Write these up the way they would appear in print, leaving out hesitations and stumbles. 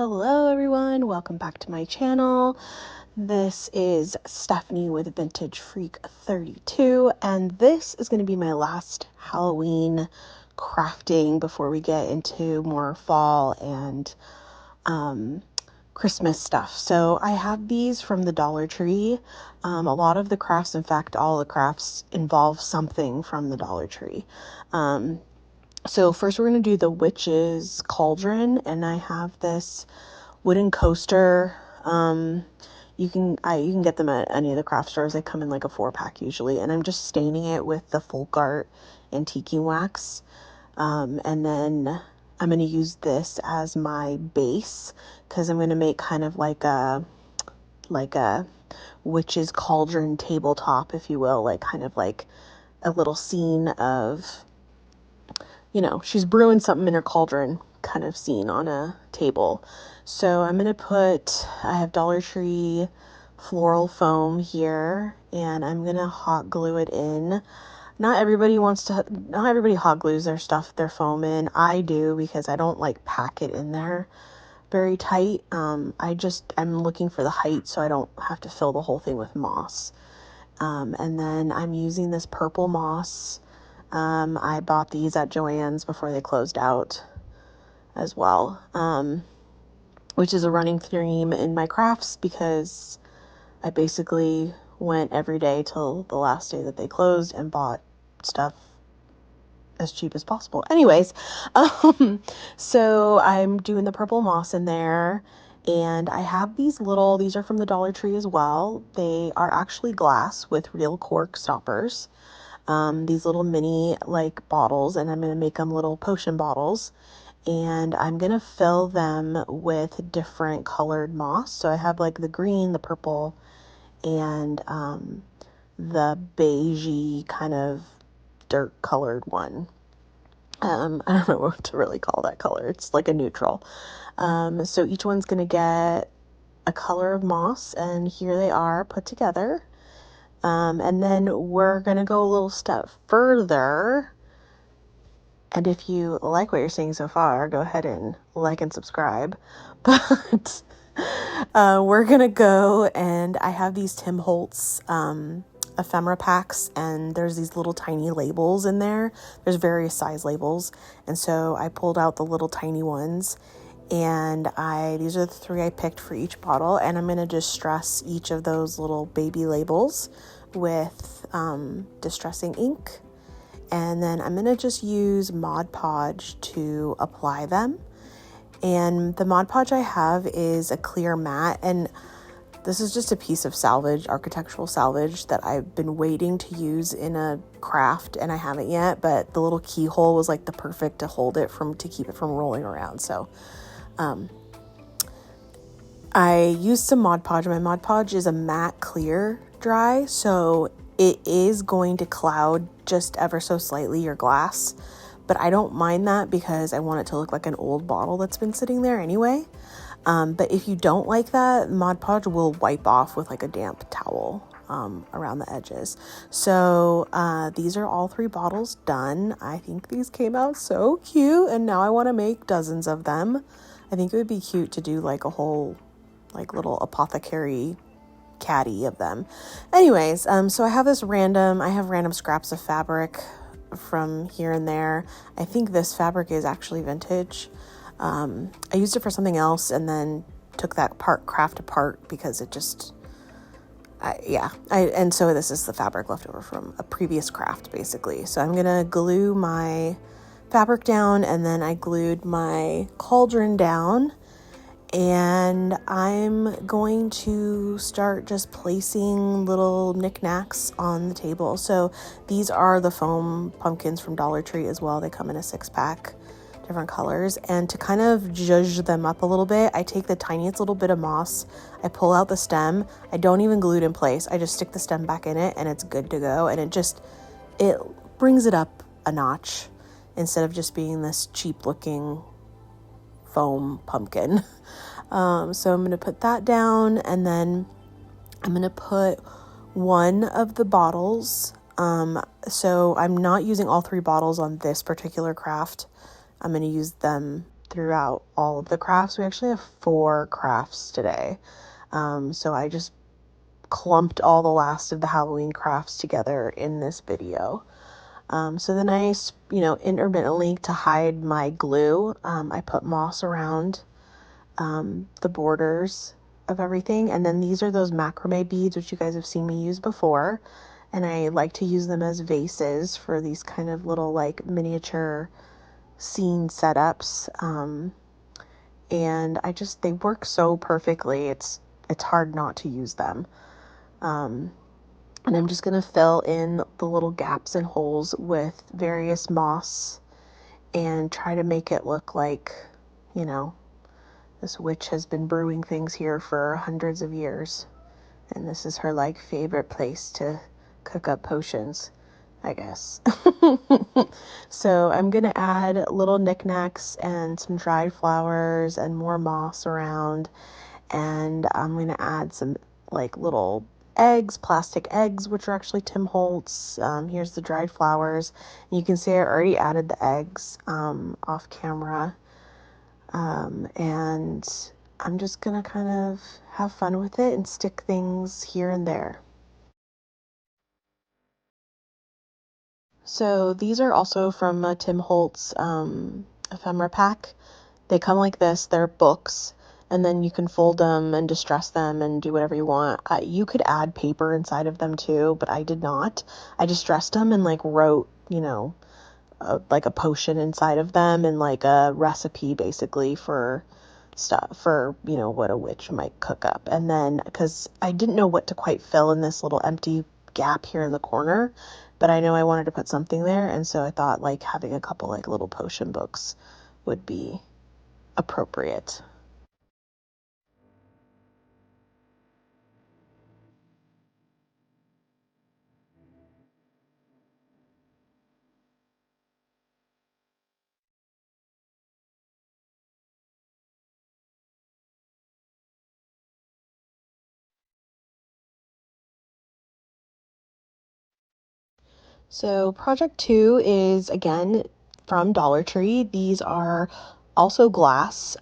Hello everyone, welcome back to my channel. This is Stephanie with Vintage Freak 32, and this is going to be my last Halloween crafting before we get into more fall and Christmas stuff. So I have these from the Dollar Tree. A lot of the crafts, in fact all the crafts, involve something from the Dollar Tree. So first we're going to do the witch's cauldron, and I have this wooden coaster. You can get them at any of the craft stores. They come in like a 4-pack usually, and I'm just staining it with the folk art antique wax. And then I'm going to use this as my base because I'm going to make kind of like a witch's cauldron tabletop, if you will, like kind of like a little scene of, she's brewing something in her cauldron kind of scene on a table. So I'm going to I have Dollar Tree Floral Foam here, and I'm going to hot glue it in. Not everybody hot glues their stuff, their foam in. I do because I don't like pack it in there very tight. I'm looking for the height so I don't have to fill the whole thing with moss. And then I'm using this purple moss. I bought these at Joann's before they closed out as well, which is a running theme in my crafts because I basically went every day till the last day that they closed and bought stuff as cheap as possible. Anyways, so I'm doing the purple moss in there, and I have these are from the Dollar Tree as well. They are actually glass with real cork stoppers. These little mini like bottles, and I'm going to make them little potion bottles, and I'm going to fill them with different colored moss. So I have like the green, the purple, and the beigey kind of dirt colored one. I don't know what to really call that color. It's like a neutral. So each one's going to get a color of moss, and here they are put together. And then we're going to go a little step further. And if you like what you're seeing so far, go ahead and like and subscribe. But we're going to go, and I have these Tim Holtz ephemera packs, and there's these little tiny labels in there. There's various size labels. And so I pulled out the little tiny ones, and these are the 3 I picked for each bottle, and I'm going to distress each of those little baby labels with distressing ink. And then I'm going to just use Mod Podge to apply them. And the Mod Podge I have is a clear matte, and this is just a piece of salvage, architectural salvage, that I've been waiting to use in a craft, and I haven't yet, but the little keyhole was like the perfect to hold it to keep it from rolling around. So I used some Mod Podge. My Mod Podge is a matte clear dry, so it is going to cloud just ever so slightly your glass, but I don't mind that because I want it to look like an old bottle that's been sitting there anyway. But if you don't like that, Mod Podge will wipe off with like a damp towel around the edges. So these are all 3 bottles done. I think these came out so cute, and now I want to make dozens of them. I think it would be cute to do like a whole like little apothecary caddy of them. Anyways, so I have random scraps of fabric from here and there. I think this fabric is actually vintage. I used it for something else and then took that craft apart because it just, and so this is the fabric left over from a previous craft basically. So I'm gonna glue my fabric down, and then I glued my cauldron down, and I'm going to start just placing little knickknacks on the table. So these are the foam pumpkins from Dollar Tree as well. They come in a 6-pack, different colors. And to kind of zhuzh them up a little bit, I take the tiniest little bit of moss, I pull out the stem, I don't even glue it in place, I just stick the stem back in it, and it's good to go. And it brings it up a notch instead of just being this cheap looking foam pumpkin. So I'm going to put that down, and then I'm going to put one of the bottles. So I'm not using all 3 bottles on this particular craft. I'm going to use them throughout all of the crafts. We actually have 4 crafts today. So I just clumped all the last of the Halloween crafts together in this video. So then I, intermittently, to hide my glue, I put moss around the borders of everything. And then these are those macrame beads, which you guys have seen me use before. And I like to use them as vases for these kind of little like miniature scene setups. And they work so perfectly. It's hard not to use them. And I'm just going to fill in the little gaps and holes with various moss and try to make it look like, you know, this witch has been brewing things here for hundreds of years. And this is her like favorite place to cook up potions, I guess. So I'm going to add little knickknacks and some dried flowers and more moss around. And I'm going to add some like little eggs, plastic eggs, which are actually Tim Holtz. Here's the dried flowers. And you can see I already added the eggs off camera. And I'm just going to kind of have fun with it and stick things here and there. So these are also from a Tim Holtz ephemera pack. They come like this. They're books, and then you can fold them and distress them and do whatever you want. You could add paper inside of them too, but I did not. I distressed them and like wrote, like a potion inside of them and like a recipe basically for stuff for, what a witch might cook up. And then because I didn't know what to quite fill in this little empty gap here in the corner, but I know I wanted to put something there, and so I thought like having a couple like little potion books would be appropriate. So project 2 is again from Dollar Tree. These are also glass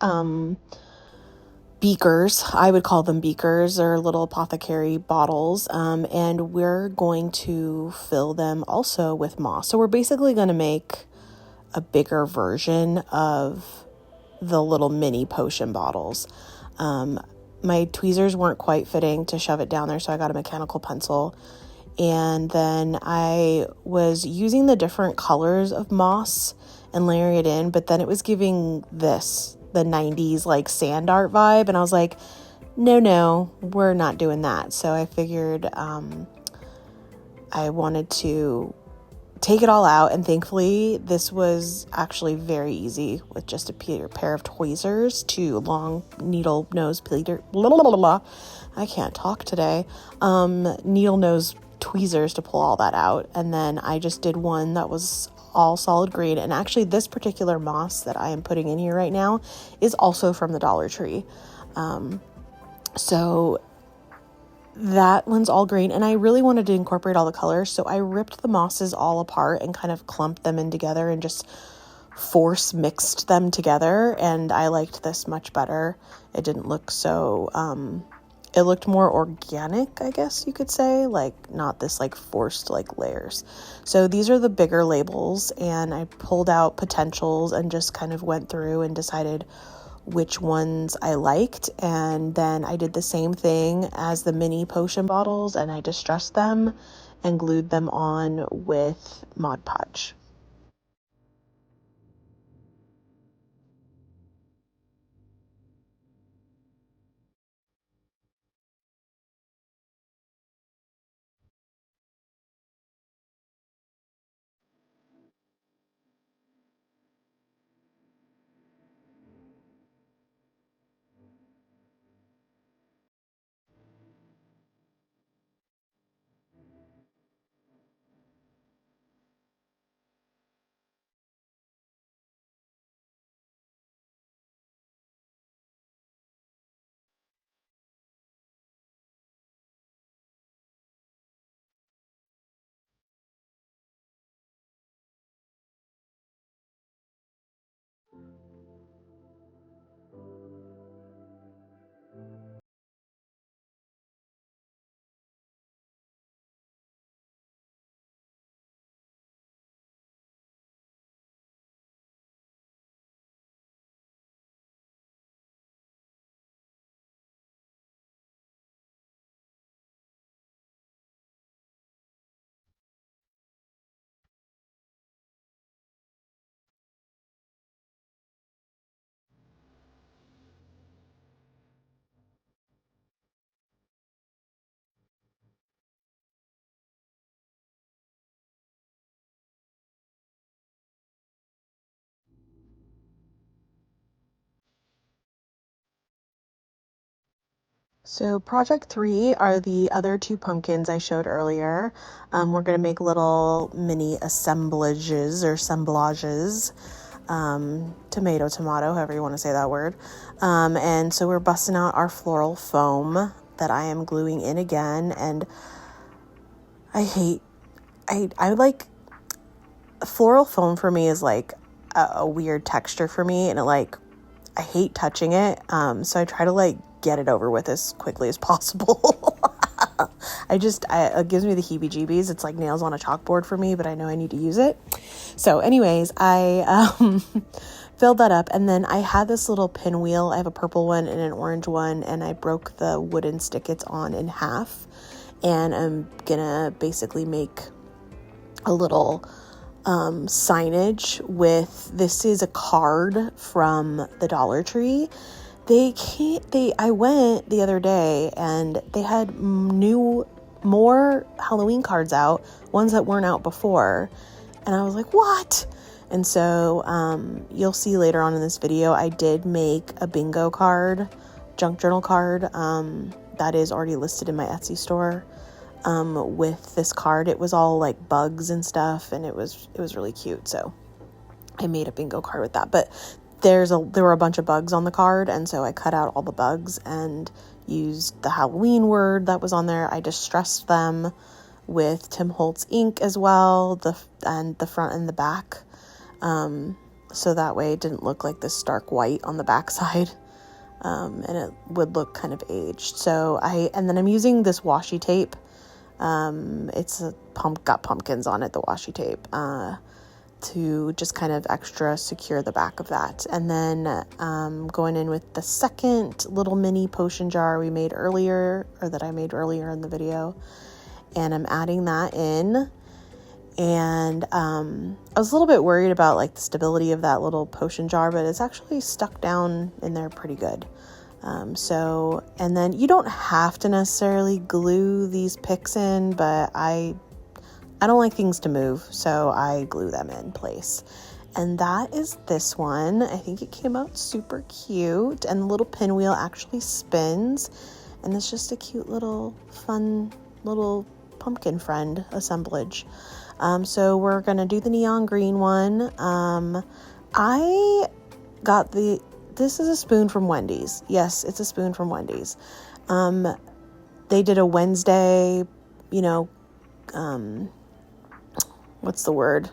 beakers. I would call them beakers or little apothecary bottles. And we're going to fill them also with moss. So we're basically going to make a bigger version of the little mini potion bottles. My tweezers weren't quite fitting to shove it down there, so I got a mechanical pencil. And then I was using the different colors of moss and layering it in, but then it was giving the 90s like sand art vibe, and I was like, no, we're not doing that. So I figured I wanted to take it all out, and thankfully this was actually very easy with just a pair of tweezers, 2 long needle nose pleater, I can't talk today, needle nose tweezers to pull all that out. And then I just did one that was all solid green, and actually this particular moss that I am putting in here right now is also from the Dollar Tree. So that one's all green, and I really wanted to incorporate all the colors, so I ripped the mosses all apart and kind of clumped them in together and just force mixed them together, and I liked this much better. It didn't look so it looked more organic, I guess you could say, like not this like forced like layers. So these are the bigger labels, and I pulled out potentials and just kind of went through and decided which ones I liked. And then I did the same thing as the mini potion bottles, and I distressed them and glued them on with Mod Podge. So project 3 are the other 2 pumpkins I showed earlier. We're going to make little mini assemblages or assemblages, tomato, however you want to say that word. And so we're busting out our floral foam that I am gluing in again. And I like floral foam. For me is like a weird texture for me, and I hate touching it. So I try to like get it over with as quickly as possible. It gives me the heebie-jeebies. It's like nails on a chalkboard for me, but I know I need to use it. So anyways, I filled that up, and then I had this little pinwheel. I have a purple one and an orange one, and I broke the wooden stick it's on in half, and I'm gonna basically make a little signage with, this is a card from the Dollar Tree. I went the other day and they had more Halloween cards out, ones that weren't out before. And I was like, what? And so, you'll see later on in this video, I did make a bingo card, junk journal card, that is already listed in my Etsy store, with this card. It was all like bugs and stuff, and it was really cute. So I made a bingo card with that, but there were a bunch of bugs on the card, and so I cut out all the bugs and used the Halloween word that was on there. I distressed them with Tim Holtz ink as well, the front and the back, so that way it didn't look like this stark white on the back side, and it would look kind of aged. And then I'm using this washi tape. It's got pumpkins on it, the washi tape, to just kind of extra secure the back of that. And then going in with the second little mini potion jar we made earlier, or that I made earlier in the video, and I'm adding that in. And I was a little bit worried about like the stability of that little potion jar, but it's actually stuck down in there pretty good. And then you don't have to necessarily glue these picks in, but I don't like things to move, so I glue them in place. And that is this one. I think it came out super cute, and the little pinwheel actually spins, and it's just a cute little fun little pumpkin friend assemblage. So we're gonna do the neon green one. I got this is a spoon from Wendy's. Yes, it's a spoon from Wendy's. They did a Wednesday, what's the word?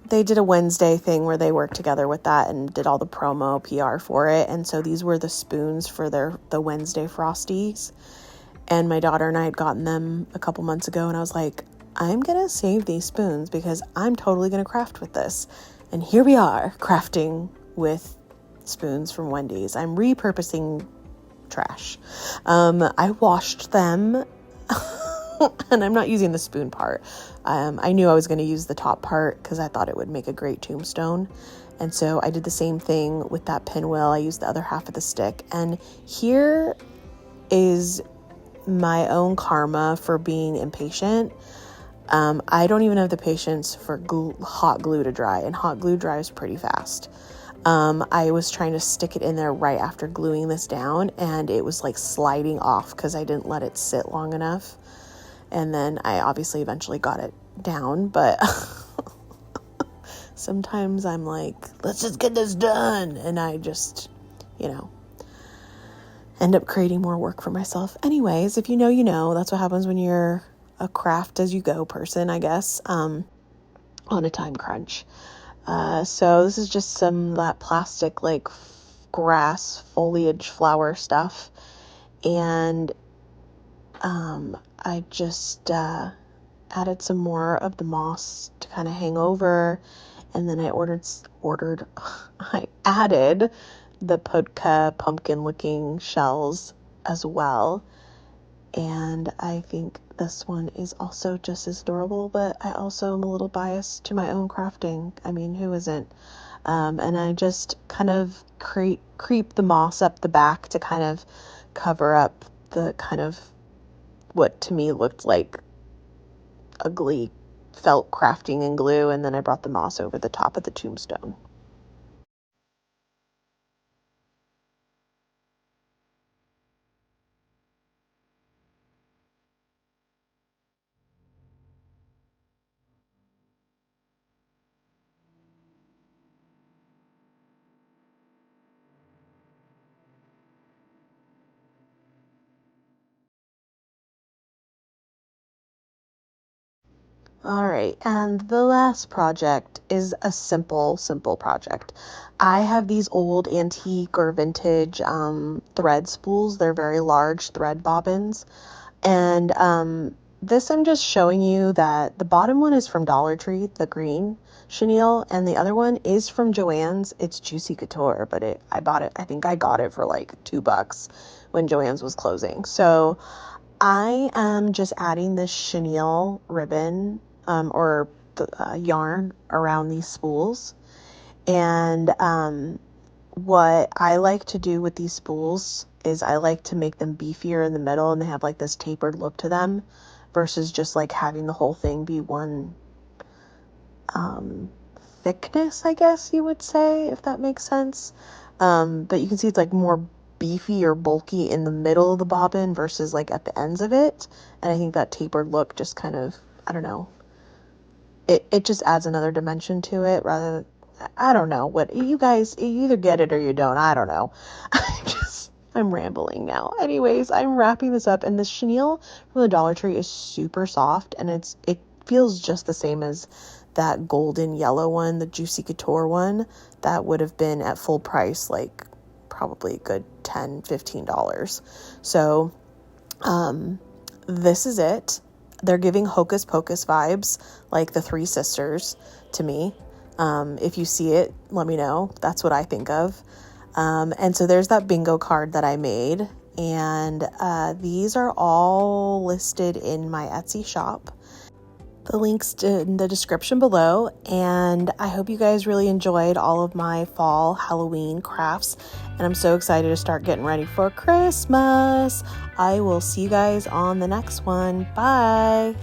They did a Wednesday thing where they worked together with that and did all the promo PR for it. And so these were the spoons for the Wednesday Frosties. And my daughter and I had gotten them a couple months ago, and I was like, I'm going to save these spoons because I'm totally going to craft with this. And here we are, crafting with spoons from Wendy's. I'm repurposing trash. I washed them and I'm not using the spoon part. I knew I was going to use the top part because I thought it would make a great tombstone. And so I did the same thing with that pinwheel. I used the other half of the stick. And here is my own karma for being impatient. I don't even have the patience for hot glue to dry, and hot glue dries pretty fast. I was trying to stick it in there right after gluing this down, and it was like sliding off because I didn't let it sit long enough. And then I obviously eventually got it down, but sometimes I'm like, let's just get this done. And I just, end up creating more work for myself. Anyways, if you know, that's what happens when you're a craft as you go person, I guess, on a time crunch. So this is just some that plastic like grass foliage flower stuff. And I just added some more of the moss to kind of hang over, and then I I added the Podge pumpkin looking shells as well. And I think this one is also just as adorable, but I also am a little biased to my own crafting. I mean, who isn't? And I just kind of creep the moss up the back to kind of cover up the kind of what to me looked like ugly felt crafting and glue, and then I brought the moss over the top of the tombstone. All right, and the last project is a simple project. I have these old antique or vintage thread spools. They're very large thread bobbins. And this I'm just showing you that the bottom one is from Dollar Tree, the green chenille, and the other one is from Joann's. It's Juicy Couture, but I bought it, I think I got it for like $2 when Joann's was closing. So I am just adding this chenille ribbon or the yarn around these spools. And what I like to do with these spools is I like to make them beefier in the middle and they have like this tapered look to them versus just like having the whole thing be one um, thickness, I guess you would say, if that makes sense. But you can see it's like more beefy or bulky in the middle of the bobbin versus like at the ends of it. And I think that tapered look just kind of, I don't know, it just adds another dimension to it rather. I don't know what you guys, you either get it or you don't. I don't know. I'm rambling now. Anyways, I'm wrapping this up, and the chenille from the Dollar Tree is super soft, and it feels just the same as that golden yellow one, the Juicy Couture one, that would have been at full price, like probably a good $10-15. So this is it. They're giving Hocus Pocus vibes, like the Three Sisters to me. If you see it, let me know. That's what I think of. And so there's that bingo card that I made. And these are all listed in my Etsy shop. The link's in the description below. And I hope you guys really enjoyed all of my fall Halloween crafts. And I'm so excited to start getting ready for Christmas. I will see you guys on the next one. Bye.